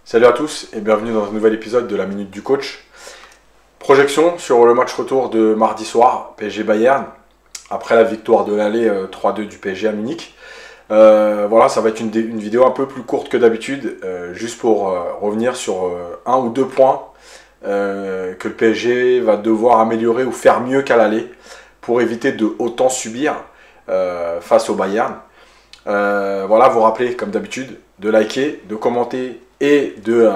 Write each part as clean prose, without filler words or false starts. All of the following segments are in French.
Salut à tous et bienvenue dans un nouvel épisode de la Minute du Coach. Projection sur le match retour de mardi soir, PSG Bayern, après la victoire de l'aller 3-2 du PSG à Munich. Voilà, ça va être une vidéo un peu plus courte que d'habitude, juste pour revenir sur un ou deux points que le PSG va devoir améliorer ou faire mieux qu'à l'aller pour éviter de autant subir face au Bayern. Voilà, vous rappelez comme d'habitude de liker, de commenter et de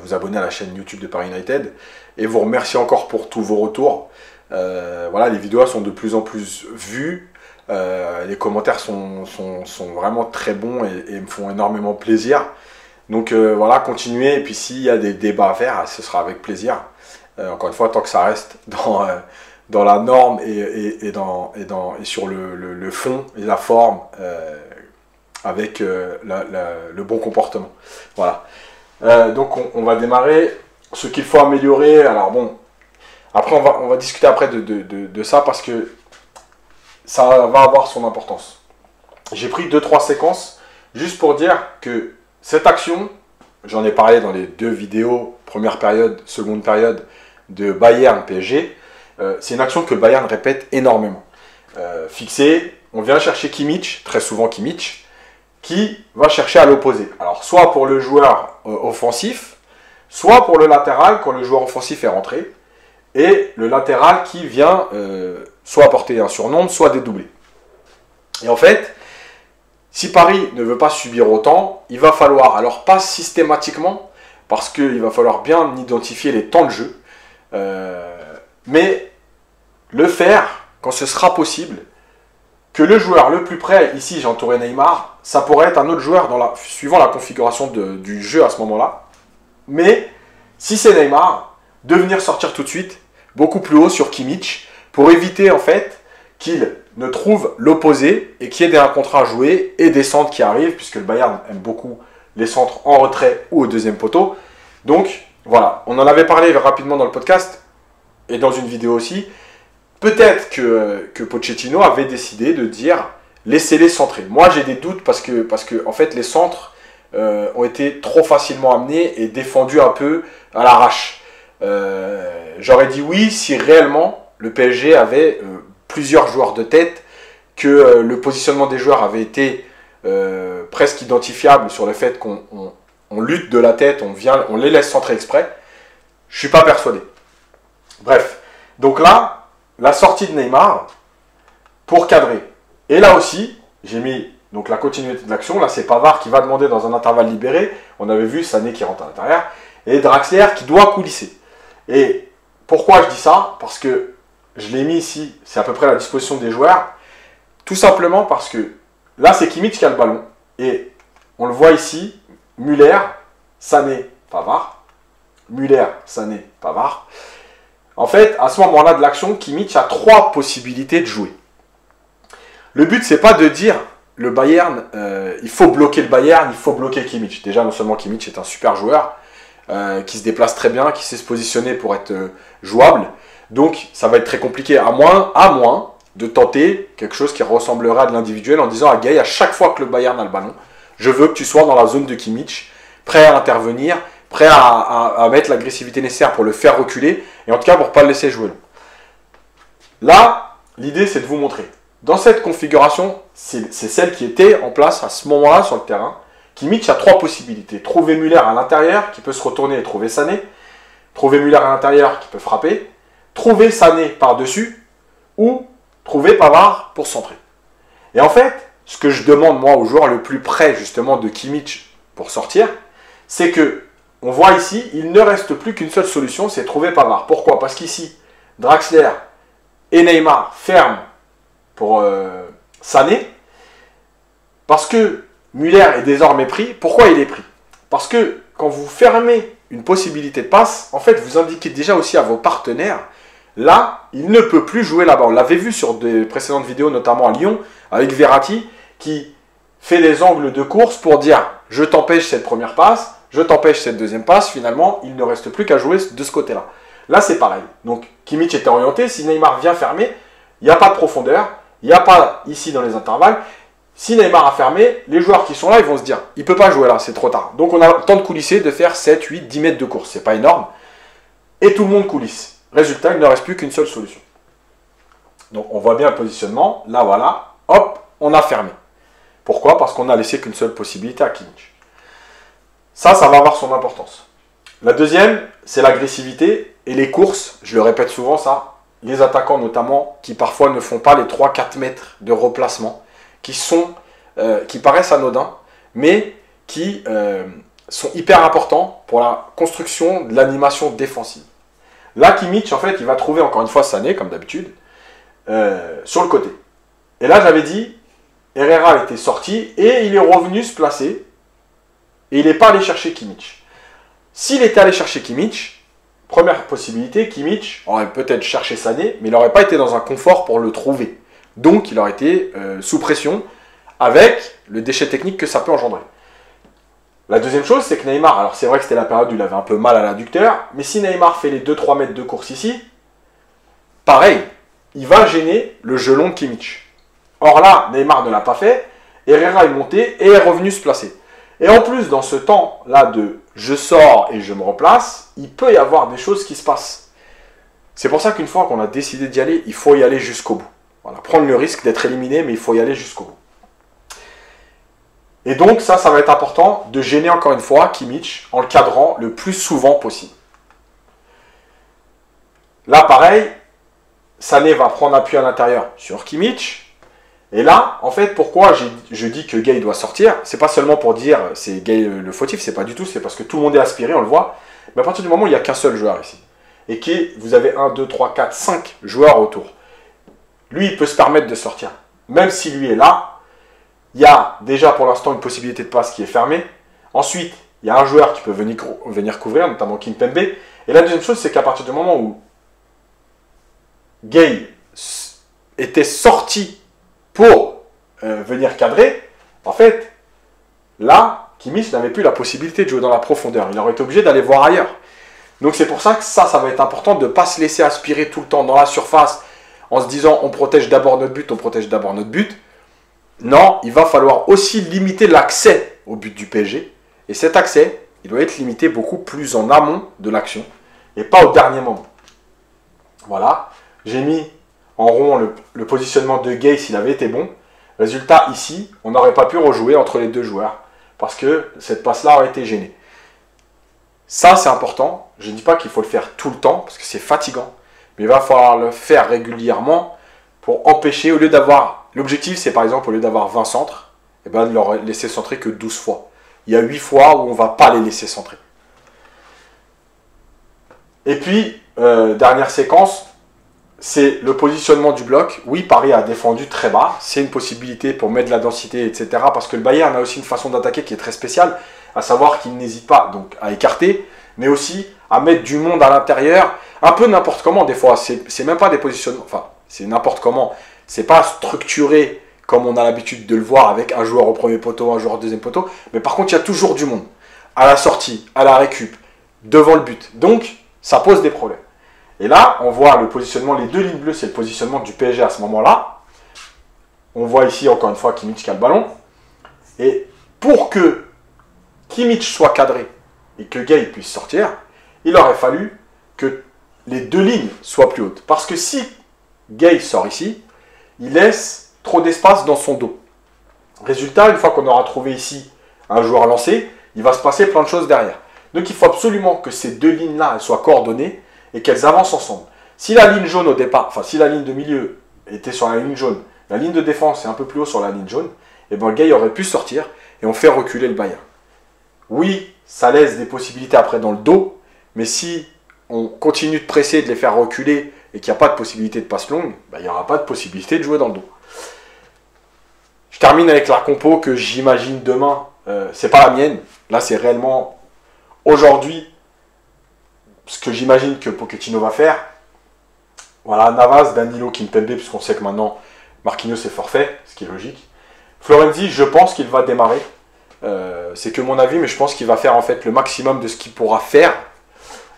vous abonner à la chaîne YouTube de Paris United. Et vous remercier encore pour tous vos retours. Voilà, les vidéos sont de plus en plus vues. Les commentaires sont vraiment très bons et me font énormément plaisir. Donc voilà, continuez. Et puis s'il y a des débats à faire, ce sera avec plaisir. Encore une fois, tant que ça reste dans la norme et sur le fond et la forme, avec le bon comportement. Voilà. Donc on va démarrer. Ce qu'il faut améliorer. Alors bon, après on va discuter après de ça parce que ça va avoir son importance. J'ai pris 2-3 séquences juste pour dire que cette action, j'en ai parlé dans les deux vidéos, première période, seconde période de Bayern PSG. C'est une action que Bayern répète énormément. Fixé, on vient chercher Kimmich, très souvent Kimmich, qui va chercher à l'opposé. Alors, soit pour le joueur offensif, soit pour le latéral quand le joueur offensif est rentré, et le latéral qui vient soit apporter un surnombre, soit dédoubler. Et en fait, si Paris ne veut pas subir autant, il va falloir, alors pas systématiquement, parce qu'il va falloir bien identifier les temps de jeu, mais le faire quand ce sera possible, que le joueur le plus près, ici j'ai entouré Neymar, ça pourrait être un autre joueur suivant la configuration du jeu à ce moment-là. Mais si c'est Neymar, de venir sortir tout de suite, beaucoup plus haut sur Kimmich, pour éviter en fait qu'il ne trouve l'opposé et qu'il y ait des 1 contre 1 à jouer et des centres qui arrivent, puisque le Bayern aime beaucoup les centres en retrait ou au deuxième poteau. Donc voilà, on en avait parlé rapidement dans le podcast et dans une vidéo aussi. Peut-être que Pochettino avait décidé de dire laissez-les centrer. Moi j'ai des doutes parce que en fait les centres ont été trop facilement amenés et défendus un peu à l'arrache. J'aurais dit oui si réellement le PSG avait plusieurs joueurs de tête, que le positionnement des joueurs avait été presque identifiable sur le fait qu'on lutte de la tête, on les laisse centrer exprès. Je ne suis pas persuadé. Bref, donc là, la sortie de Neymar pour cadrer. Et là aussi, j'ai mis donc la continuité de l'action. Là, c'est Pavard qui va demander dans un intervalle libéré. On avait vu Sané qui rentre à l'intérieur. Et Draxler qui doit coulisser. Et pourquoi je dis ça? Parce que je l'ai mis ici, c'est à peu près la disposition des joueurs. Tout simplement parce que là, c'est Kimmich qui a le ballon. Et on le voit ici, Müller, Sané, Pavard. Müller, Sané, Pavard. En fait, à ce moment-là de l'action, Kimmich a 3 possibilités de jouer. Le but, c'est pas de dire le Bayern, il faut bloquer le Bayern, il faut bloquer Kimmich. Déjà, non seulement Kimmich est un super joueur, qui se déplace très bien, qui sait se positionner pour être jouable. Donc, ça va être très compliqué, à moins de tenter quelque chose qui ressemblerait à de l'individuel en disant à Gueye, à chaque fois que le Bayern a le ballon, je veux que tu sois dans la zone de Kimmich, prêt à intervenir, prêt à mettre l'agressivité nécessaire pour le faire reculer, et en tout cas pour ne pas le laisser jouer long. Là, l'idée c'est de vous montrer. Dans cette configuration, c'est celle qui était en place à ce moment-là sur le terrain. Kimmich a 3 possibilités. Trouver Müller à l'intérieur, qui peut se retourner et trouver Sané. Trouver Müller à l'intérieur, qui peut frapper. Trouver Sané par-dessus. Ou trouver Pavard pour centrer. Et en fait, ce que je demande moi au joueur le plus près justement de Kimmich pour sortir, c'est que on voit ici, il ne reste plus qu'une seule solution, c'est trouver Pavard. Pourquoi? Parce qu'ici, Draxler et Neymar ferment pour Sané. Parce que Müller est désormais pris. Pourquoi il est pris? Parce que quand vous fermez une possibilité de passe, en fait, vous indiquez déjà aussi à vos partenaires, là, il ne peut plus jouer là-bas. On l'avait vu sur des précédentes vidéos, notamment à Lyon, avec Verratti, qui fait des angles de course pour dire « je t'empêche cette première passe », je t'empêche cette deuxième passe, finalement, il ne reste plus qu'à jouer de ce côté-là. Là, c'est pareil. Donc, Kimmich était orienté. Si Neymar vient fermer, il n'y a pas de profondeur. Il n'y a pas ici dans les intervalles. Si Neymar a fermé, les joueurs qui sont là, ils vont se dire, il ne peut pas jouer là, c'est trop tard. Donc on a le temps de coulisser, de faire 7, 8, 10 mètres de course. C'est pas énorme. Et tout le monde coulisse. Résultat, il ne reste plus qu'une seule solution. Donc on voit bien le positionnement. Là, voilà. Hop, on a fermé. Pourquoi? Parce qu'on n'a laissé qu'une seule possibilité à Kimmich. Ça va avoir son importance. La deuxième, c'est l'agressivité et les courses. Je le répète souvent, ça. Les attaquants notamment, qui parfois ne font pas les 3-4 mètres de replacement, qui paraissent anodins, mais qui sont hyper importants pour la construction de l'animation défensive. Là, Kimmich, en fait, il va trouver encore une fois Sané, comme d'habitude, sur le côté. Et là, j'avais dit, Herrera était sorti et il est revenu se placer et il n'est pas allé chercher Kimmich. S'il était allé chercher Kimmich, première possibilité, Kimmich aurait peut-être cherché Sané, mais il n'aurait pas été dans un confort pour le trouver. Donc, il aurait été sous pression avec le déchet technique que ça peut engendrer. La deuxième chose, c'est que Neymar, alors c'est vrai que c'était la période où il avait un peu mal à l'adducteur, mais si Neymar fait les 2-3 mètres de course ici, pareil, il va gêner le jeu long de Kimmich. Or là, Neymar ne l'a pas fait, Herrera est monté et est revenu se placer. Et en plus, dans ce temps-là de je sors et je me replace, il peut y avoir des choses qui se passent. C'est pour ça qu'une fois qu'on a décidé d'y aller, il faut y aller jusqu'au bout. Voilà, prendre le risque d'être éliminé, mais il faut y aller jusqu'au bout. Et donc ça va être important de gêner encore une fois Kimmich en le cadrant le plus souvent possible. Là, pareil, Sané va prendre appui à l'intérieur sur Kimmich. Et là, en fait, pourquoi je dis que Gay doit sortir, c'est pas seulement pour dire c'est Gay le fautif, c'est pas du tout, c'est parce que tout le monde est aspiré, on le voit. Mais à partir du moment où il n'y a qu'un seul joueur ici, et que vous avez 1, 2, 3, 4, 5 joueurs autour, lui, il peut se permettre de sortir. Même si lui est là, il y a déjà pour l'instant une possibilité de passe qui est fermée. Ensuite, il y a un joueur qui peut venir couvrir, notamment Kimpembe. Et la deuxième chose, c'est qu'à partir du moment où Gay était sorti pour venir cadrer, en fait, là, Kimmich n'avait plus la possibilité de jouer dans la profondeur. Il aurait été obligé d'aller voir ailleurs. Donc c'est pour ça que ça va être important de ne pas se laisser aspirer tout le temps dans la surface en se disant on protège d'abord notre but, on protège d'abord notre but. Non, il va falloir aussi limiter l'accès au but du PSG. Et cet accès, il doit être limité beaucoup plus en amont de l'action et pas au dernier moment. Voilà, j'ai mis en rond le positionnement de Gay s'il avait été bon. Résultat, ici, on n'aurait pas pu rejouer entre les deux joueurs parce que cette passe-là aurait été gênée. Ça, c'est important. Je ne dis pas qu'il faut le faire tout le temps parce que c'est fatigant. Mais il va falloir le faire régulièrement pour empêcher, au lieu d'avoir... L'objectif, c'est par exemple, au lieu d'avoir 20 centres, eh ben, de leur laisser centrer que 12 fois. Il y a 8 fois où on ne va pas les laisser centrer. Et puis, dernière séquence, c'est le positionnement du bloc. Oui, Paris a défendu très bas. C'est une possibilité pour mettre de la densité, etc. Parce que le Bayern a aussi une façon d'attaquer qui est très spéciale, à savoir qu'il n'hésite pas donc, à écarter, mais aussi à mettre du monde à l'intérieur, un peu n'importe comment des fois. C'est même pas des positionnements, enfin, c'est n'importe comment. C'est pas structuré comme on a l'habitude de le voir avec un joueur au premier poteau, un joueur au deuxième poteau. Mais par contre, il y a toujours du monde. À la sortie, à la récup, devant le but. Donc, ça pose des problèmes. Et là, on voit le positionnement, les deux lignes bleues, c'est le positionnement du PSG à ce moment-là. On voit ici, encore une fois, Kimmich qui a le ballon. Et pour que Kimmich soit cadré et que Gay puisse sortir, il aurait fallu que les deux lignes soient plus hautes. Parce que si Gay sort ici, il laisse trop d'espace dans son dos. Résultat, une fois qu'on aura trouvé ici un joueur lancé, il va se passer plein de choses derrière. Donc il faut absolument que ces deux lignes-là soient coordonnées et qu'elles avancent ensemble. Si la ligne jaune au départ, enfin si la ligne de milieu était sur la ligne jaune, la ligne de défense est un peu plus haut sur la ligne jaune, et bien Gay aurait pu sortir et on fait reculer le Bayern. Oui, ça laisse des possibilités après dans le dos, mais si on continue de presser, de les faire reculer et qu'il n'y a pas de possibilité de passe longue, ben, il n'y aura pas de possibilité de jouer dans le dos. Je termine avec la compo que j'imagine demain. C'est pas la mienne. Là, c'est réellement aujourd'hui ce que j'imagine que Pochettino va faire. Voilà, Navas, Danilo, Kimpembe, puisqu'on sait que maintenant Marquinhos est forfait, ce qui est logique. Florenzi, je pense qu'il va démarrer. C'est que mon avis, mais je pense qu'il va faire en fait le maximum de ce qu'il pourra faire.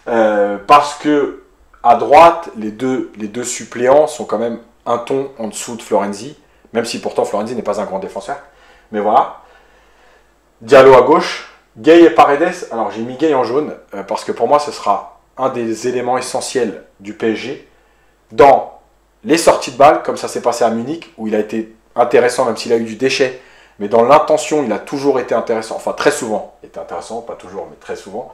Parce que à droite, les deux suppléants sont quand même un ton en dessous de Florenzi. Même si pourtant Florenzi n'est pas un grand défenseur. Mais voilà. Diallo à gauche. Gay et Paredes. Alors j'ai mis Gay en jaune parce que pour moi ce sera un des éléments essentiels du PSG dans les sorties de balles, comme ça s'est passé à Munich, où il a été intéressant, même s'il a eu du déchet. Mais dans l'intention, il a toujours été intéressant. Enfin, très souvent. Il était intéressant, pas toujours, mais très souvent.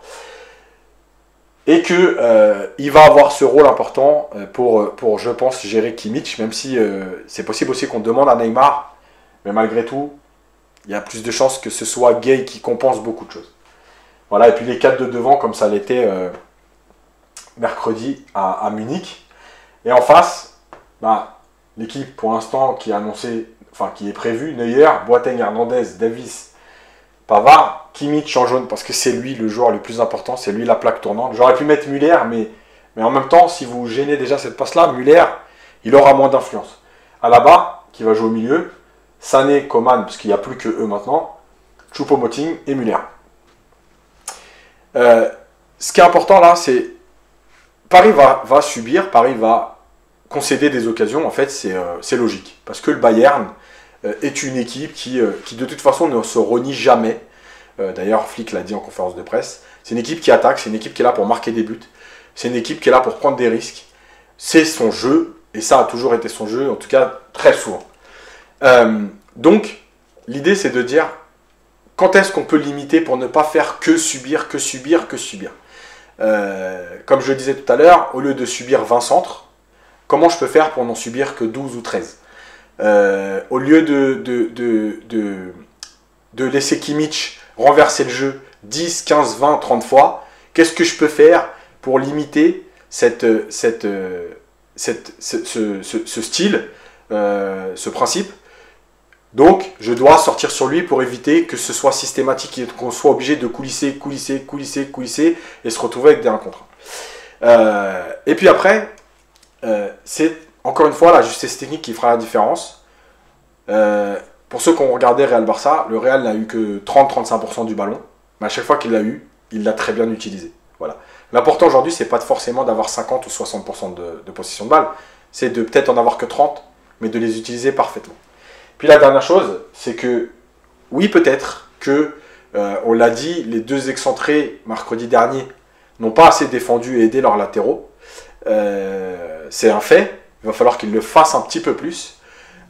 Et qu'il va avoir ce rôle important pour, je pense, gérer Kimmich, même si c'est possible aussi qu'on demande à Neymar. Mais malgré tout, il y a plus de chances que ce soit Gay qui compense beaucoup de choses. Voilà, et puis les 4 de devant, comme ça l'était mercredi à Munich. Et en face, bah, l'équipe pour l'instant qui est annoncée, enfin qui est prévue, Neuer, Boateng, Hernandez, Davis, Pavard, Kimmich en jaune parce que c'est lui le joueur le plus important, c'est lui la plaque tournante. J'aurais pu mettre Müller, mais en même temps, si vous gênez déjà cette passe-là, Müller, il aura moins d'influence. Alaba, qui va jouer au milieu, Sané, Coman, parce qu'il n'y a plus que eux maintenant, Choupo-Moting et Müller. Ce qui est important là, c'est Paris va subir, Paris va concéder des occasions, en fait, c'est logique. Parce que le Bayern est une équipe qui de toute façon ne se renie jamais. D'ailleurs, Flick l'a dit en conférence de presse. C'est une équipe qui attaque, c'est une équipe qui est là pour marquer des buts. C'est une équipe qui est là pour prendre des risques. C'est son jeu, et ça a toujours été son jeu, en tout cas très souvent. Donc, l'idée c'est de dire, quand est-ce qu'on peut limiter pour ne pas faire que subir, que subir, que subir. Comme je le disais tout à l'heure, au lieu de subir 20 centres, comment je peux faire pour n'en subir que 12 ou 13 au lieu de laisser Kimmich renverser le jeu 10, 15, 20, 30 fois, qu'est-ce que je peux faire pour limiter ce style, ce principe? Donc, je dois sortir sur lui pour éviter que ce soit systématique et qu'on soit obligé de coulisser et se retrouver avec des 1 contre 1. Et puis après, c'est encore une fois la justesse technique qui fera la différence. Pour ceux qui ont regardé Real Barça, le Real n'a eu que 30-35% du ballon, mais à chaque fois qu'il l'a eu, il l'a très bien utilisé. Voilà. L'important aujourd'hui, c'est pas forcément d'avoir 50 ou 60% de possession de balle, c'est de peut-être en avoir que 30, mais de les utiliser parfaitement. Puis la dernière chose, c'est que, oui, peut-être que, on l'a dit, les 2 excentrés mercredi dernier n'ont pas assez défendu et aidé leurs latéraux. C'est un fait, il va falloir qu'ils le fassent un petit peu plus.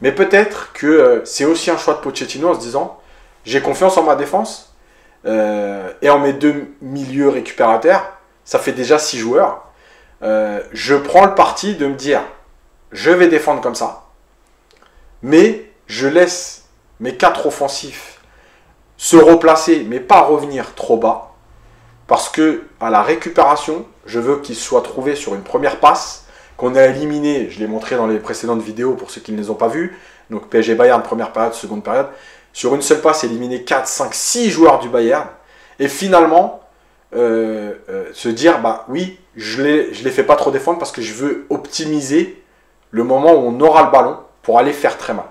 Mais peut-être que c'est aussi un choix de Pochettino en se disant, j'ai confiance en ma défense, et en mes 2 milieux récupérateurs, ça fait déjà 6 joueurs. Je prends le parti de me dire, je vais défendre comme ça, mais je laisse mes 4 offensifs se replacer, mais pas revenir trop bas, parce que à la récupération, je veux qu'ils soient trouvés sur une première passe, qu'on a éliminé, je l'ai montré dans les précédentes vidéos pour ceux qui ne les ont pas vues, donc PSG Bayern, première période, seconde période, sur une seule passe, éliminer 4, 5, 6 joueurs du Bayern, et finalement, se dire, bah oui, je les fais pas trop défendre parce que je veux optimiser le moment où on aura le ballon pour aller faire très mal.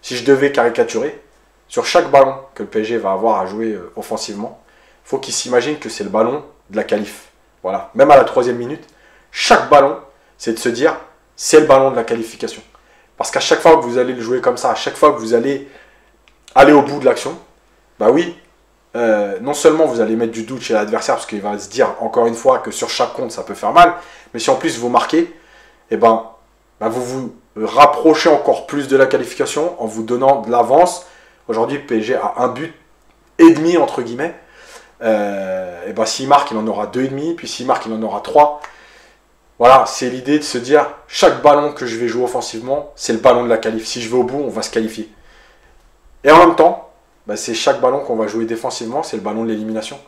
Si je devais caricaturer, sur chaque ballon que le PSG va avoir à jouer offensivement, il faut qu'il s'imagine que c'est le ballon de la qualif. Voilà, même à la 3e minute, chaque ballon, c'est de se dire, c'est le ballon de la qualification. Parce qu'à chaque fois que vous allez le jouer comme ça, à chaque fois que vous allez aller au bout de l'action, bah oui, non seulement vous allez mettre du doute chez l'adversaire, parce qu'il va se dire encore une fois que sur chaque compte ça peut faire mal, mais si en plus vous marquez, eh ben, vous vous rapprochez encore plus de la qualification en vous donnant de l'avance. Aujourd'hui, le PSG a 1 but et demi entre guillemets. Et ben, s'il marque, il en aura 2,5, puis s'il marque, il en aura 3. Voilà, c'est l'idée de se dire, chaque ballon que je vais jouer offensivement, c'est le ballon de la qualif. Si je vais au bout, on va se qualifier. Et en même temps, c'est chaque ballon qu'on va jouer défensivement, c'est le ballon de l'élimination.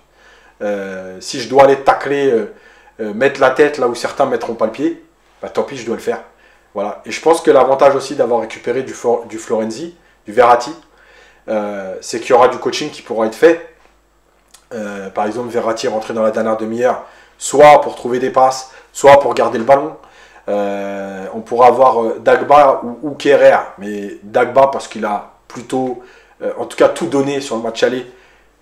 Si je dois aller tacler, mettre la tête là où certains ne mettront pas le pied, tant pis, je dois le faire. Voilà. Et je pense que l'avantage aussi d'avoir récupéré du Florenzi, du Verratti, c'est qu'il y aura du coaching qui pourra être fait. Par exemple, Verratti rentrer dans la dernière demi-heure, soit pour trouver des passes, soit pour garder le ballon. On pourra avoir Dagba ou Kehrer, mais Dagba parce qu'il a plutôt, en tout cas tout donné sur le match aller,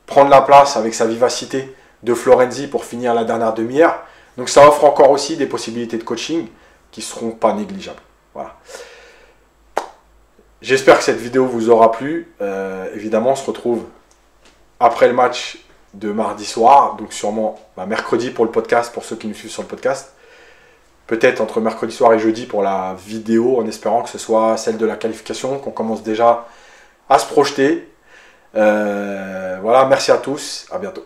prendre la place avec sa vivacité de Florenzi pour finir la dernière demi-heure. Donc ça offre encore aussi des possibilités de coaching qui ne seront pas négligeables. Voilà. J'espère que cette vidéo vous aura plu. Évidemment, on se retrouve après le match de mardi soir, donc sûrement mercredi pour le podcast, pour ceux qui nous suivent sur le podcast. Peut-être entre mercredi soir et jeudi pour la vidéo, en espérant que ce soit celle de la qualification, qu'on commence déjà à se projeter. Voilà, merci à tous, à bientôt.